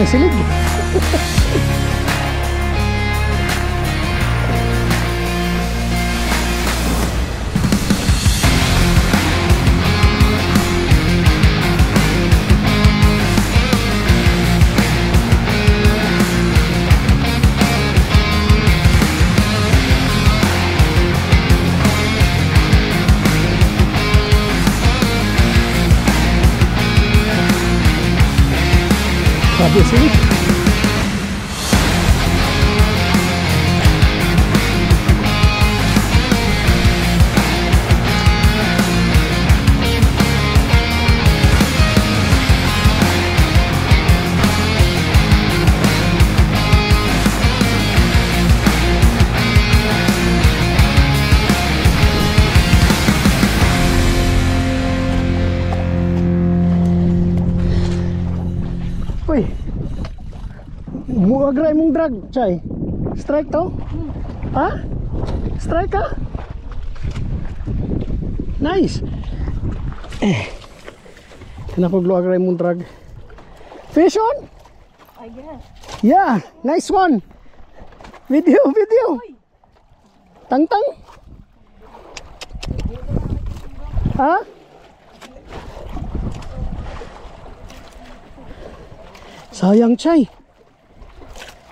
ng silig. Grabe silig. Uy, muagray mong drag, Chay. Strike to? Ha? Strike ka? Nice. Napagluagray mong drag. Fish on? I guess. Yeah, nice one. Video. Tang. Ha? Sayang, Chay.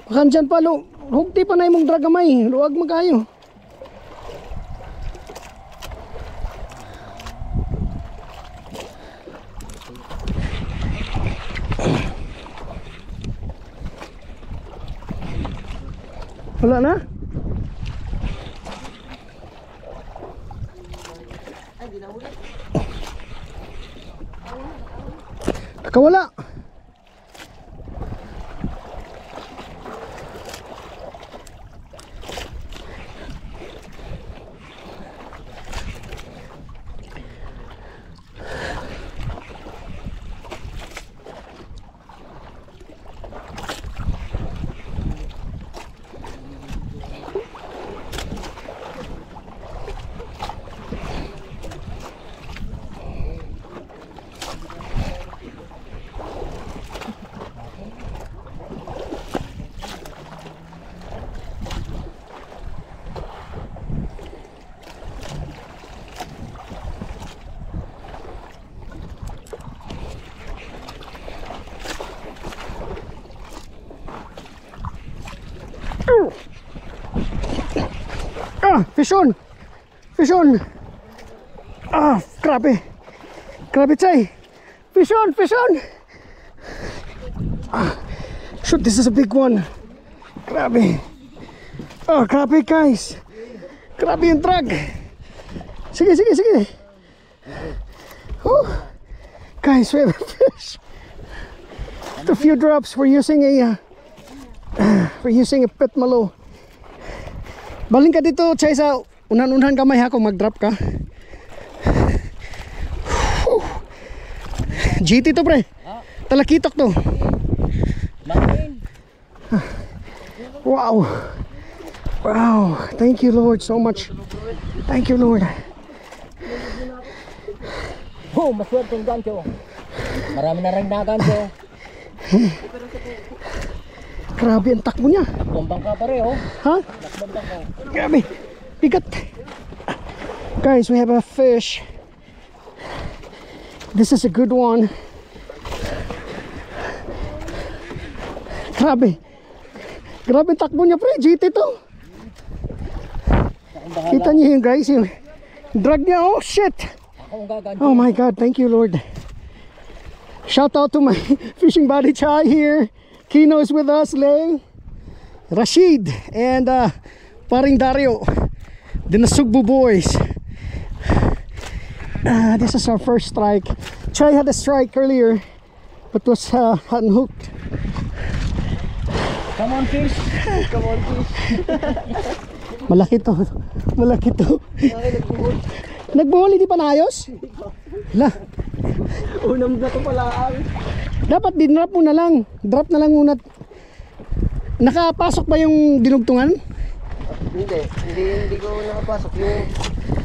Baka dyan pa, hugti pa na yung mong dragamay. Luwag magayo. Wala na? Nakawala. Fish on! Fish on! Ah, grabe! Grabe, Chay! Fish on! Fish on! Ah, shoot, this is a big one! Grabe! Oh, grabe, guys! Grabe yung drag! Sige! Guys, we have a fish! After a few drops, we're using a pet malo. Baling ka dito, Chay, sa unan-unan kamay ha kung mag-drop ka. GT to, pre. Talakitok to. Wow. Wow. Thank you, Lord, so much. Thank you, Lord. Oh, maswerte yung gancho. Marami na rin na gancho. Grabe ang takbo niya. Tumbang ka pareho. Ha? Grabe. Bigat. Guys, we have a fish. This is a good one. Grabe. Grabe ang takbo niya, pre. GT to. Kita niyo yun, guys. Yung drag niya. Oh, shit. Oh my God. Thank you, Lord. Shout out to my fishing buddy Chay here. Kino is with us, Lay, Rashid, and paring Dario, the Nasugbu boys. This is our first strike. Chay had a strike earlier, but was unhooked. Come on, fish. Come on, fish. Malaki to. Malaki to. Nagbuhol, hindi pa naayos? Hala. Unang na to pala. Dapat dinrop mo na lang. Drop na lang muna. Nakapasok ba yung dinugtungan? Hindi ko nakapasok yung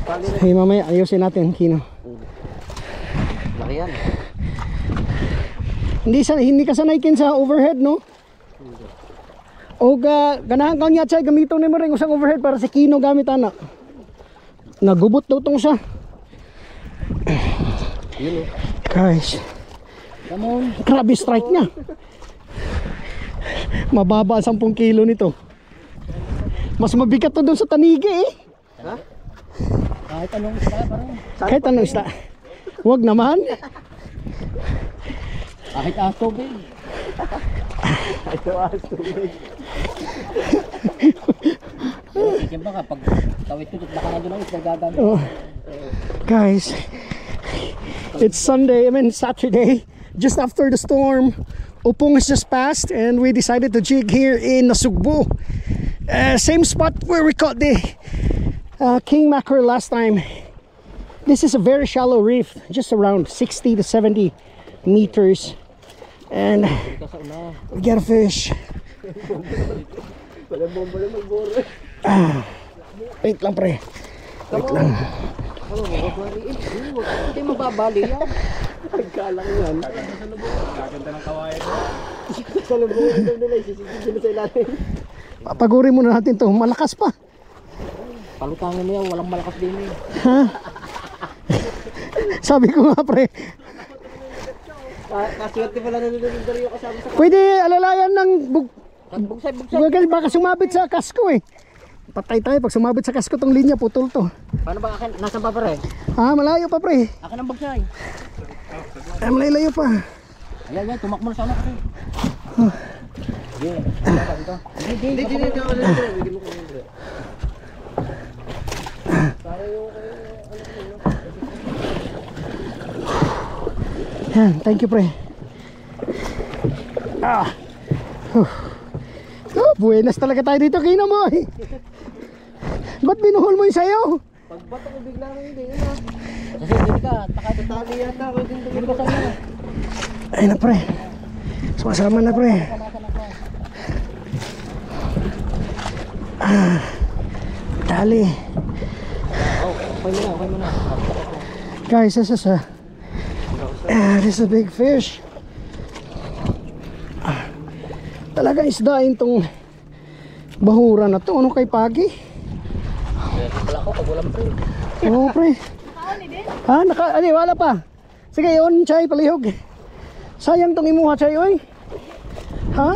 pagin. Hey, mamaya ayusin natin, Kino. Laki yan. Hindi ka sanay kin sa overhead, no? O ganahan ka niya chay gamito ni mo ring usang overhead para si Kino gamit ana. Nagubot daw tong siya. Guys. Come on. Grabe strike niya. Mababa 10 kilo nito. Mas mabigat to doon sa tanigi eh. Ha? Kahit anong isda parang. Kahit anong isda. Huwag naman. Kahit tubig. Ito tubig. Siyempre ka pag tawid-tutot baka na doon ang isda gagamit. Oh. Guys, it's Sunday, Saturday, just after the storm. Upong has just passed and we decided to jig here in Nasugbu. Same spot where we caught the king mackerel last time. This is a very shallow reef, just around 60 to 70 meters. And we got a fish. Wait lang pre. Wait lang. Hindi mababali yan. Pagkalang yan. Gaganda ng kawayan mo. Sa lubong nila, isisipin sa ilalim. Papagurin muna natin to. Malakas pa. Palutangin mo yan, walang malakas din eh. Ha? Sabi ko nga pre. Kaswerte pala nanonood yung kasama sa Pwede alalayan ng Bugsay. baka sumabit sa kasko eh. Patay tayo pag sumabit sa kasko tong linya, putol to. Paano ba akin? Nasaan pa pare? Malayo pa pre. Akin ang bugsay. Malayo pa. Ayan, tumakbo na sana pare. Hindi. Yan, thank you pre. Buenas talaga tayo dito, Kino mo. Ba't binuhol mo yung sayo? pagbato ko bigla ng hindi. Kasi hindi ka, Tali yata ako din hindi ka sana. Ay na pre. Sumasama na pre. Dali. Okay mo na. Guys, this is a big fish. Talagang isdain tong bahura na to. Ano kay Pagi? Wala ko pag walang pre. Oo pre. Ha? Wala pa. Sige yun, Chay, palihog. Sayang tong imuha, Chay, oy. Ha?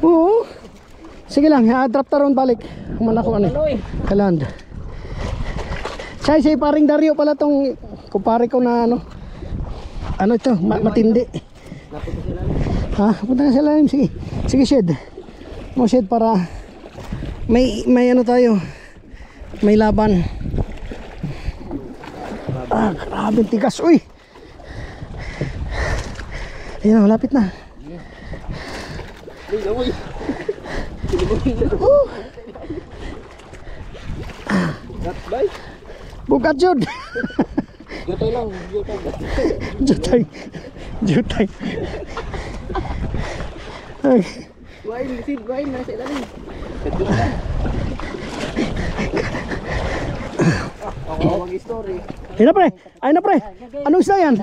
Oo. Sige lang, drop taron balik. Humana ko ano. Kaland. Chay, say paring Dario pala tong kumpare ko na ano. Ano ito? Matindi. Ha? Punta ka sa lalim. Sige. Sige, shed. Mo shed para may ano tayo. May laban. Grabe tigas. Uy. Ayun, malapit na. Bukat jud. Jutay lang. Jutay. Ay. Wine, nasa ilalim. Ako mag-story. Ayun na pre. Anong isda yan?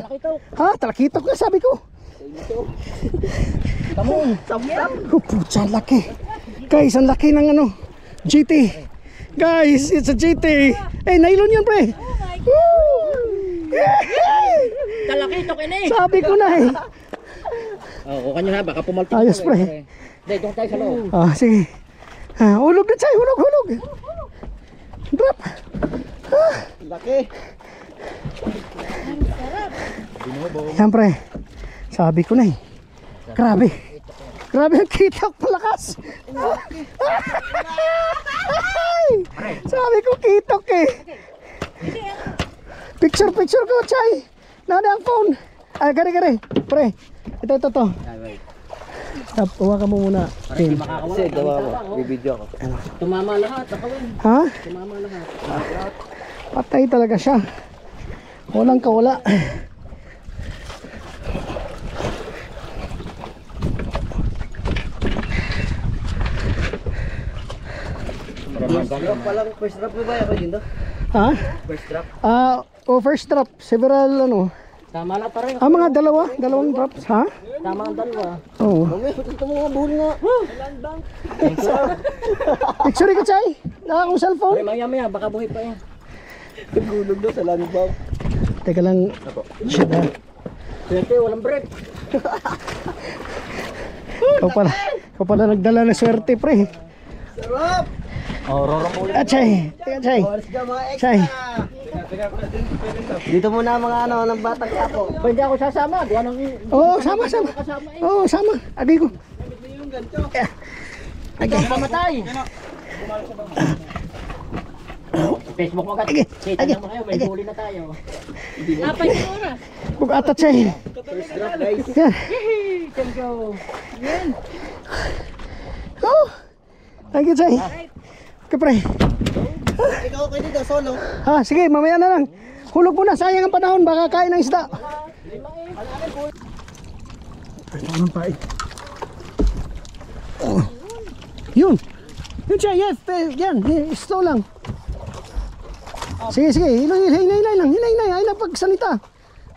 Ha? Talakitok na sabi ko. Tamon. Pucha, laki. Guys, ang laki ng ano, GT. Guys, it's a GT. Nylon yan pre. Talakitok ini. Sabi ko na eh. Oo, kanyo na baka pumalpit. Ayos pre. Hindi, doon tayo sa loob. Sige. Hulog na chay, hulog. Drop. Laki. Yan pre. Sabi ko na eh. Grabe ang kitok, malakas. Sabi ko kitok eh. Picture ko, Chay. Nada ang phone. Gari. Pre, ito. Huwag ka mo muna. Kasi gawa mo, bibidyo ako. Tumama lahat, nakawin. Ha? Tumama lahat. Patay talaga siya. Walang kawala. Palang first drop mo ba ako yun do? Ha? First drop? First drop. Several Tama lang pa rin. Mga dalawang drops, ha? Tama ang dalawa. Oo. Ito mga buhol nga. Picture ko, Chay. Naka akong cellphone. Pare, maya baka buhay pa yan. Nagulog na sa landbang. Teka lang. Shit, ha? Swerte, walang break. Ikaw pala nagdala ng swerte, pre. Sarap! Oh, rorong ulit. Chay. Teka, Chay. Oras ka mga extra. Chay. Dito muna mga ng batang kapo. Pwede ako sasama. Diyan ang... Oo, sama. Oo, sama. Adi ko. Ikaw pamatay. Facebook mo agad. Kita naman kayo, may huli na tayo. Napay na oras. Bug ata, Chay. First drop guys. Yan. Thank you. Oh. Thank you, Chay. Okay, pre. Ikaw okay dito solo. Ha, sige, mamaya na lang. Hulog muna, sayang ang panahon, baka kain ng isda. Ito naman pa eh. Oh. Yun. Yun siya, yes. Yan, slow lang. Sige, hinay lang. Ay lang pagsalita.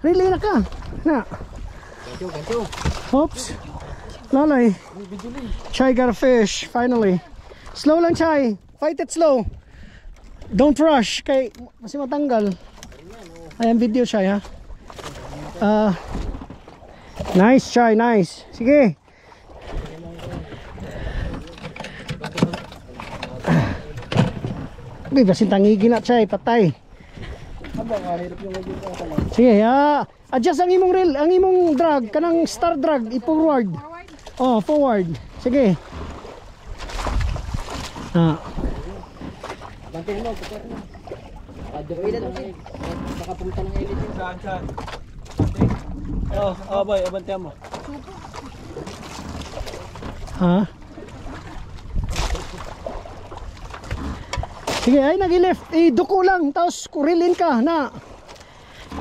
Relay na ka. Na. Oops. Lalay. Chay got a fish, finally. Slow lang, Chay. Fight it slow. Don't rush kay kasi matanggal. Ayan video siya, ha. Nice Chay, nice. Sige. Di ba sintangigi na Chay, patay. Sige, adjust ang imong reel, ang imong drag, kanang star drag, i-forward. Oh, forward. Sige. Bantin mo, pupер mo. Baka pumunta ng elite yun. Saan? Boy, abantiyan mo. Ha? Sige, ay nag-left, duko lang, tapos kurilin ka na.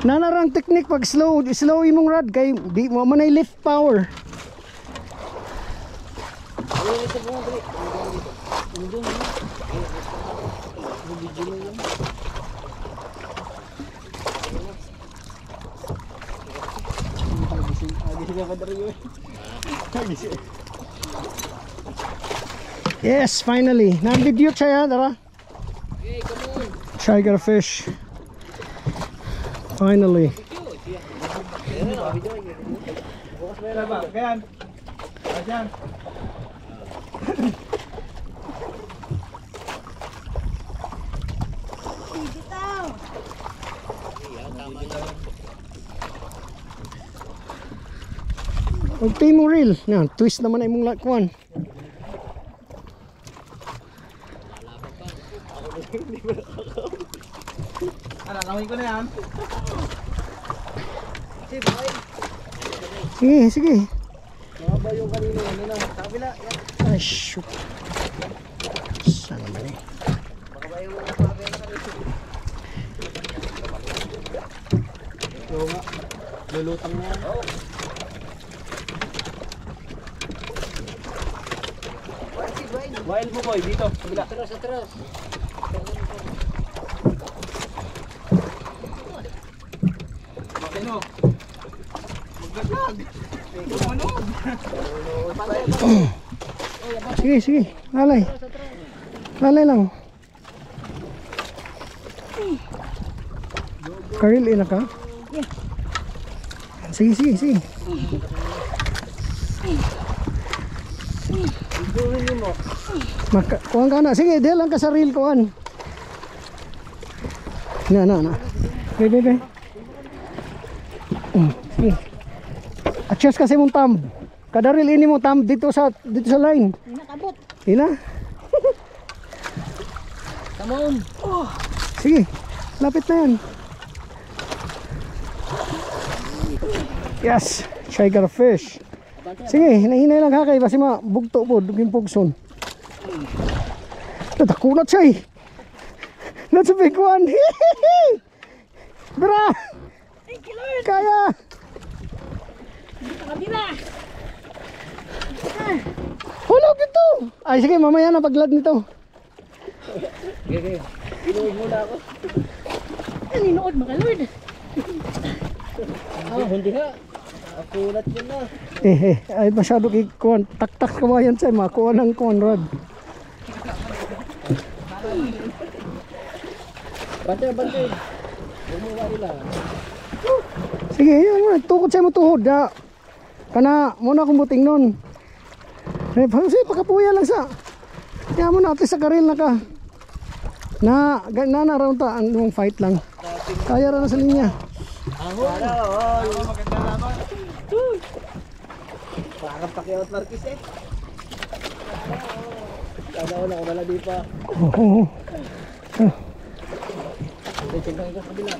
Nanarang technique pag slow imong rod kay di mo man ay lift power. Yes, finally. Na-video siya, tara. Try got a fish. Finally. Pagpay mo reel. Na, twist naman ay mong lakwan. Nakawin ko na yan. Sige. Mababa yung kanina ano na. Sa kabila. Ay, shoot. Saan naman eh? Mababa yung nakababa na kanina. Oo nga. Lulutang na yan. Wild mo boy, dito. Kabila. Atras. Ano? Magdagdag. Kumunod. Sige. Lalay lang. Karil, ina ka? Sige. Kuhan ka na. Sige, dahil lang ka sa reel kuhan. Na. Bebe. Sige. Adjust kasi mong thumb. Kada reel ini mo thumb dito sa line. Nakabot. Ina. Come on. Sige. Lapit na yan. Yes. Try got a fish. Sige, hinahinay lang ha kay basi bugto po, duging pugson. Natakulat siya eh. That's a big one. Bra! Kaya! Hulog ito! Ay sige, mamaya na paglad nito. Inuod muna ako. Inuod mga lord. Hindi ha. Akulat yun na. Ay masyado kikuan. Tak-tak kawayan siya, makuha ng Conrad. Bante. Bumuha nila. Sige, yun, tukod siya mo tuhod. Kana, muna akong buting nun. Sige, pakapuya lang sa. Kaya mo na, at least sa karil na ka. Na-round ta, anong fight lang. Kaya rin na sa linya. Maganda naman. Parang pakiawat Marquis eh. Kadaon ako wala di pa. Oo. Check lang ikaw sa kabila.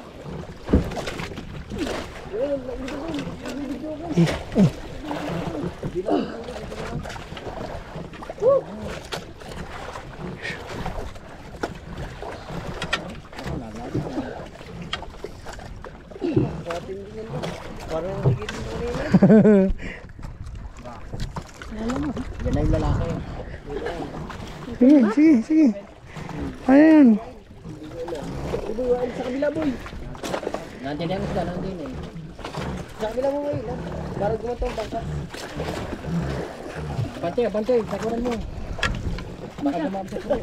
Parang higit mo rin. Yan na yung lalaki. Sige. Ayan. Bubuhain sa kabila boy. Nandiyan yung isla, nandiyan eh. Sa kabila mo boy. Para gumatong bangka. Bante, sakuran mo. Baka dumampas mo.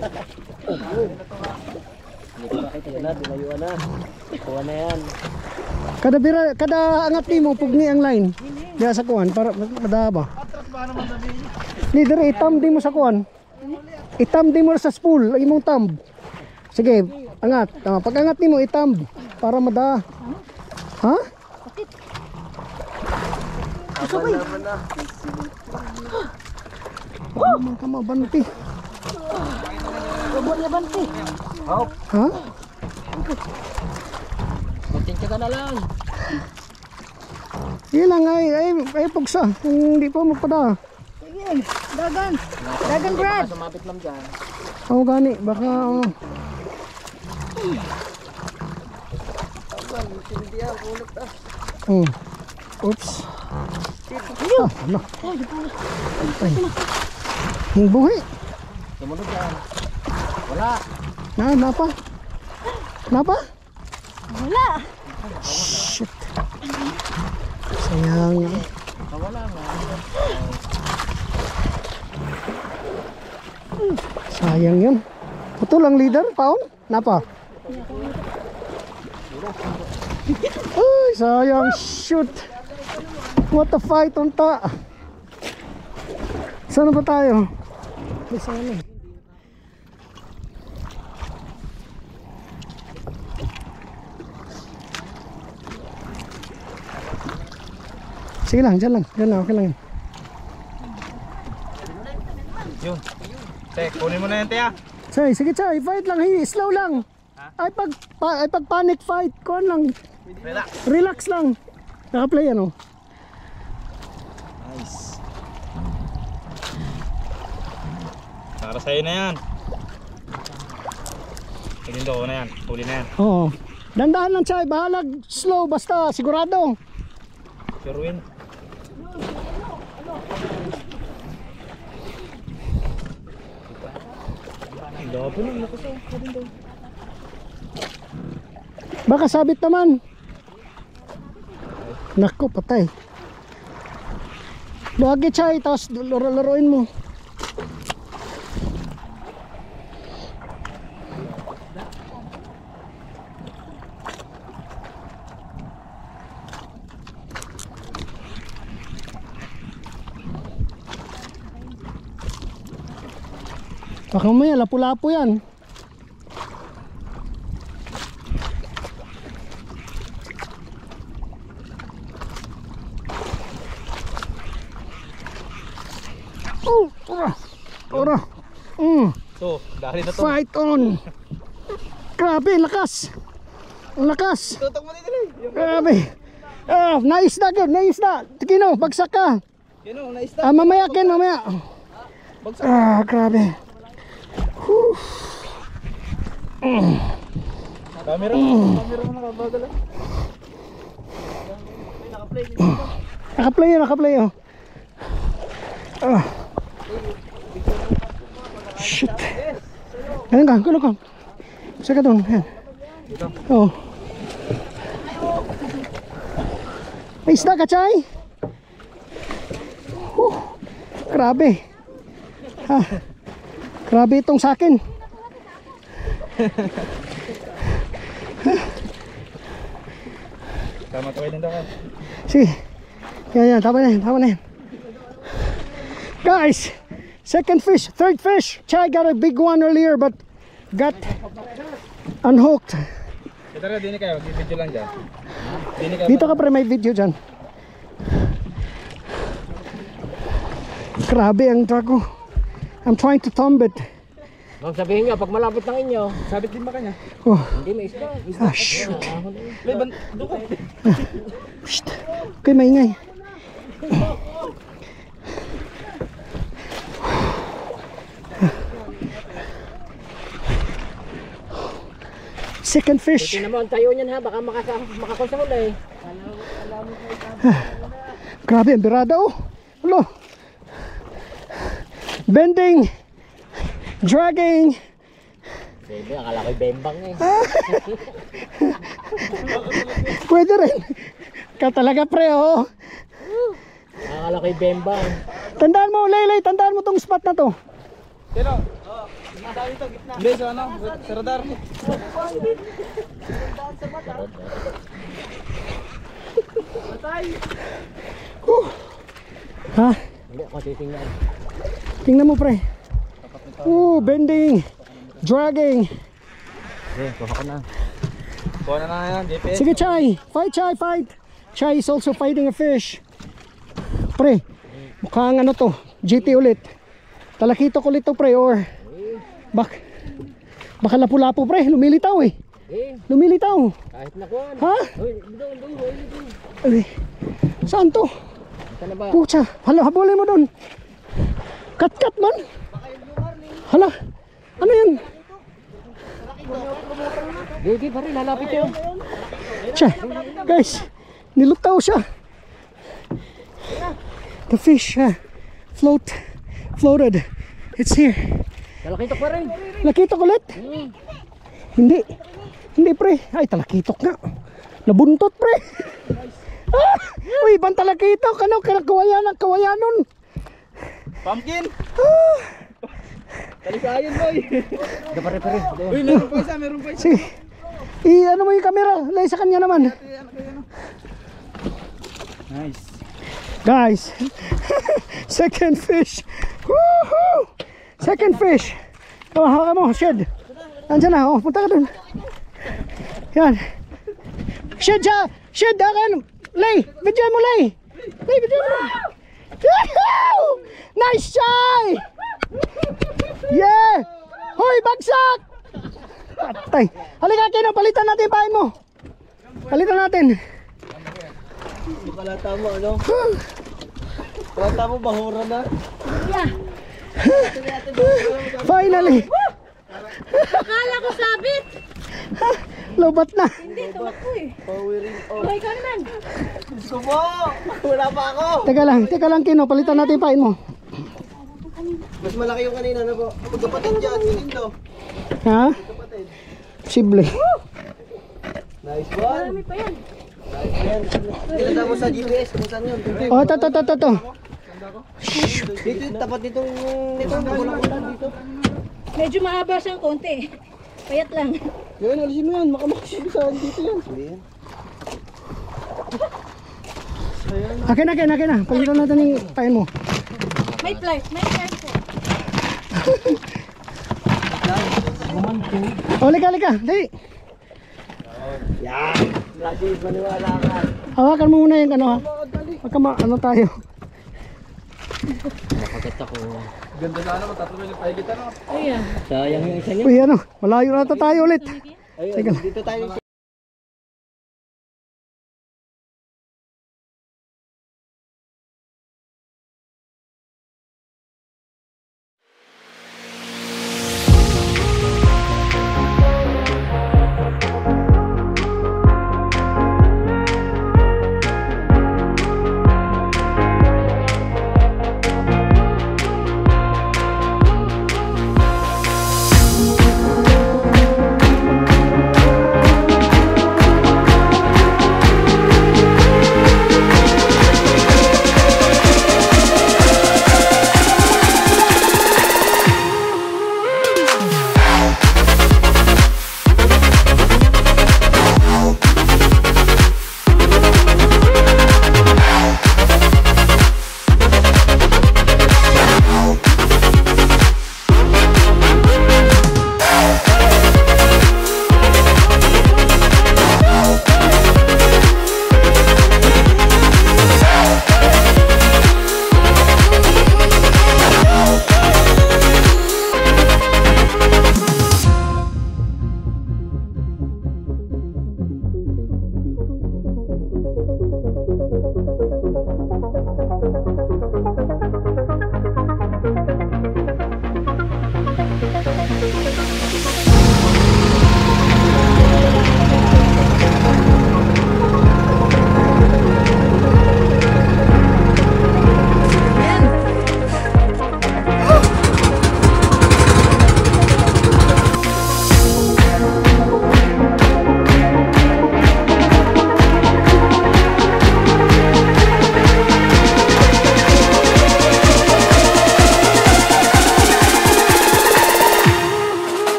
Hindi ko makita yan na, dinayuan na. Kuha na yan. Kada angat ni mo, pugni ang line. Diya sa kuan, para madaba. Leader, itam di mo sa kuan. Itam di mo sa spool, imong thumb. Sige, angat. Pag angat ni mo, itam. Para mada. Ha? Sabay. Naman ka mabanti. Robot niya banti. Ha? Magtinsya ka na lang. Ilang ay pugsa. Hindi pa magpada. Sige, dagan. Dagan, Brad. Sumapit lang dyan. Oo gani, baka oops. Ano? Ang buhay. Sumunod yan. Wala. Napa? Wala. Shit. Sayang. Wala nga. Sayang yun. Putol ang leader, Paon? Napa? Ay, sayang. Shoot. What a fight on ta. Saan ba tayo? Sana. Sige lang, dyan lang, okay lang. Yun. Tek, kunin mo na yan, Tia. Sige, fight lang, slow lang. Ay pag panic fight, kuan lang. Relax lang. Naka-play ano? Nice. Para sa'yo na yan. Tigin ko na yan, huli na yan. Oo. Dandahan lang siya, bahalag slow basta sigurado. Sure win. Baka sabit naman. Nako, patay. Lagi chay, tapos laro-laruin mo. Baka mamaya lapu-lapu yan. Ora. So, dahil na to. Fight on. Grabe, lakas. Ang lakas. Tutok mo nito eh. Grabe. Naisda good, naisda. Kino, bagsak ka. Kino, naista. Mamaya Ken, mamaya. Bagsak. Grabe. Camera mo nakabagal ah. Nakaplay oh. Shit. Ganun ka. Saka doon. Yan. Oh. May isda ka, Chay? Grabe. Ha. Grabe itong sa akin. Tama to kayo din daw. Sige. Yan, tama na yan. Guys, second fish, third fish. Chay got a big one earlier but got unhooked. Tara, dini kayo. Video lang dyan. Dito ka pre, may video dyan. Grabe ang drago. I'm trying to thumb it. Ang sabihin nyo, pag malapit ng inyo, Sabit din ba kanya? Oh. hindi may isda. Ah, shoot. Leban, doon ka. Shht. Okay, maingay. Second fish. Tingnan mo ang tayo niyan ha, baka makakul sa huli. Grabe ang birada oh. Hello. Bending. Dragging. Baby, akala ko'y bembang eh. Pwede rin. Ka talaga pre oh. Akala ko'y bembang. Tandaan mo, Laylay, tandaan mo tong spot na to. Pero, hindi, sa ano? Sa radar. Ha? Hindi ako titingnan. Tingnan mo pre. Bending. Dragging. Eh, kuha ko na. Kuha na yan, GPS. Sige Chay. Fight Chay, fight. Chay is also fighting a fish. Pre, mukhang ano to, GT ulit. Talakito ulit to pre or baka lapu-lapu pre, lumilitaw eh. Lumilitaw. Kahit na kuhan. Ha? Doon. Ay, saan to? Saan na ba? Pucha, hala, habulin mo dun. Kat man. Hala, ano yan? Gigi pa rin, lalapit yun. Siya, guys, nilutaw siya. The fish floated. It's here. Talakitok pa rin. Talakitok ulit? Hindi pre. Ay, talakitok nga. Nabuntot pre. Uy, ibang talakitok. Ano, kawayanon. Pumpkin! Talisayan boy! Pare. Uy, meron pa isa. Sige. Ano mo yung camera? Lay sa kanya naman. Nice. Guys, second fish. Woohoo! Second fish. Hawakan mo, Shed. Andiyan na, punta ka dun. Yan. Shed, akan. Lay, bidyan mo, Lay. Lay, bidyan mo. Yahoo! Nice try! Yeah! Hoy, bagsak! Patay. Halika, Kino, palitan natin yung pain mo. Palitan natin. Hindi pala tama, ano? Pala tama, bahura na. Finally. Akala ko sabit. Lobat na. Hindi, tumakbo eh. Powering off. Buhay ka naman. Gusto mo! Wala pa ako! Teka lang, Kino, palitan natin yung pain mo. Mas malaki yung kanina na po. Magkapatid dyan, silindo. Ha? Posible. Nice one! Marami pa yan. Nice yan. Tinanda mo sa GPS kung saan yun. Oh, to. Dito, tapat nitong bulang-bulang dito. Medyo mahaba siyang konti. Payat lang. Yan, alisin mo yan. Makamakasig sa dito yan. Akin na. Palitan natin yung pain mo. May flight po. Oh, lika. Dali. Yan! Lagi maniwala ka. Hawakan mo muna yung ano ha. Ano tayo. Nakagat ako. Ganda sana, matatlo yung pilot ano. Ayan. Sayang yung isa niya. Uy, ano, malayo na tayo ulit. Ayun, dito tayo.